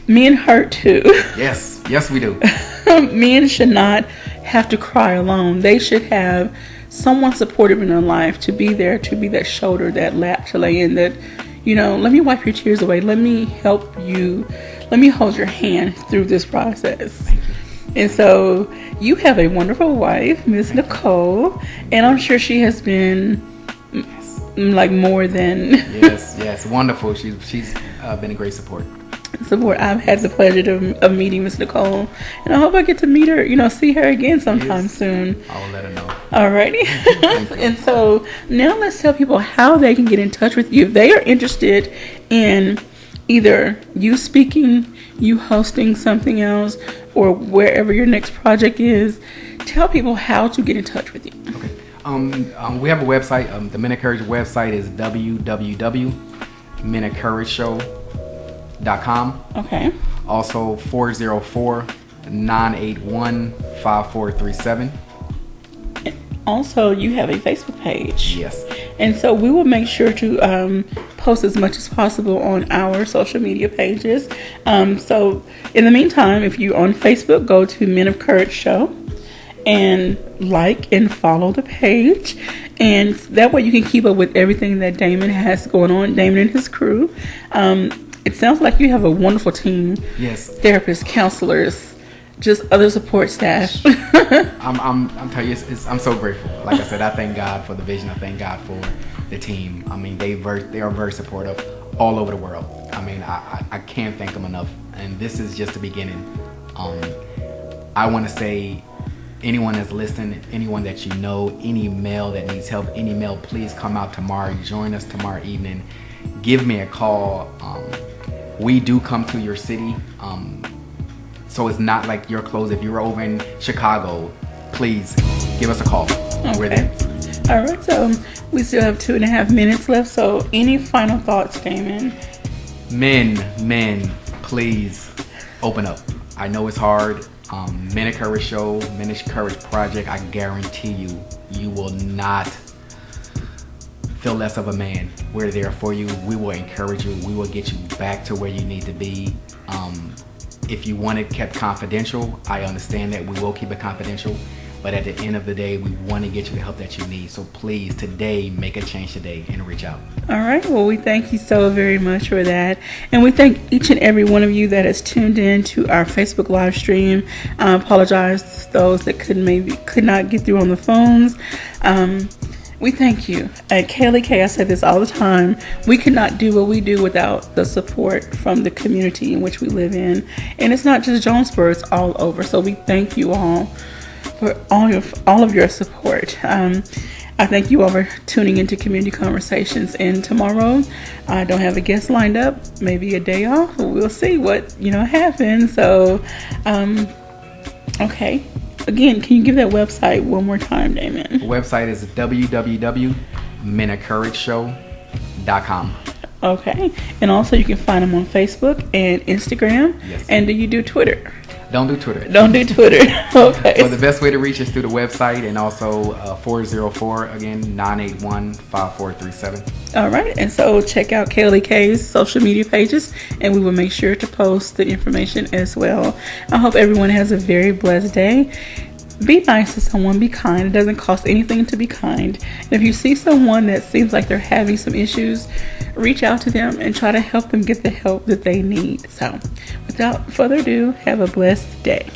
Men hurt too. Yes, we do. Men should not have to cry alone. They should have someone supportive in their life to be there, to be that shoulder, that lap to lay in, that, let me wipe your tears away. Let me help you. Let me hold your hand through this process. And so you have a wonderful wife, Miss Nicole, and I'm sure she has been like more than yes, wonderful. She's been a great support. I've had the pleasure of meeting Miss Nicole, and I hope I get to meet her, see her again sometime soon. I'll let her know. Alrighty. And so now let's tell people how they can get in touch with you if they are interested in either you speaking, you hosting something else, or wherever your next project is. Tell people how to get in touch with you. Okay. We have a website. The Men of Courage website is www.menofcourageshow.com. Okay. Also 404-981-5437. Also, you have a Facebook page. Yes. And so we will make sure to post as much as possible on our social media pages. So in the meantime, if you're on Facebook, go to Men of Courage Show and like and follow the page. And that way you can keep up with everything that Damon has going on, Damon and his crew. It sounds like you have a wonderful team. Yes. Therapists, counselors, just other support staff. I'm telling you, I'm so grateful. Like I said, I thank God for the vision. I thank God for the team. I mean, they are very supportive all over the world. I mean, I can't thank them enough. And this is just the beginning. I want to say, anyone that's listening, anyone that you know, any male that needs help, any male, please come out tomorrow. Join us tomorrow evening. Give me a call. We do come to your city. So it's not like you're closed. If you're over in Chicago, please give us a call. Okay. We're there. All right, so we still have 2.5 minutes left. So any final thoughts, Damon? Men, please open up. I know it's hard. Men of Courage Show, Men of Courage Project, I guarantee you will not feel less of a man. We're there for you. We will encourage you. We will get you back to where you need to be. If you want it kept confidential, I understand that. We will keep it confidential. But at the end of the day, we want to get you the help that you need. So please, today, make a change today and reach out. All right. Well, we thank you so very much for that. And we thank each and every one of you that has tuned in to our Facebook live stream. I apologize to those that could not get through on the phones. We thank you. At KLEK, I say this all the time, we could not do what we do without the support from the community in which we live in. And it's not just Jonesboro, it's all over. So we thank you all for all of your support. I thank you all for tuning into Community Conversations. And tomorrow, I don't have a guest lined up, maybe a day off. We'll see what happens. So, okay. Again, can you give that website one more time, Damon? The website is www.menofcourageshow.com. Okay. And also you can find them on Facebook and Instagram. Yes. And do you do Twitter? Don't do Twitter. Don't do Twitter. Okay. So the best way to reach us through the website and also 404-981-5437. All right. And so check out KLEK's social media pages, and we will make sure to post the information as well. I hope everyone has a very blessed day. Be nice to someone. Be kind. It doesn't cost anything to be kind. And if you see someone that seems like they're having some issues, reach out to them and try to help them get the help that they need. So without further ado, have a blessed day.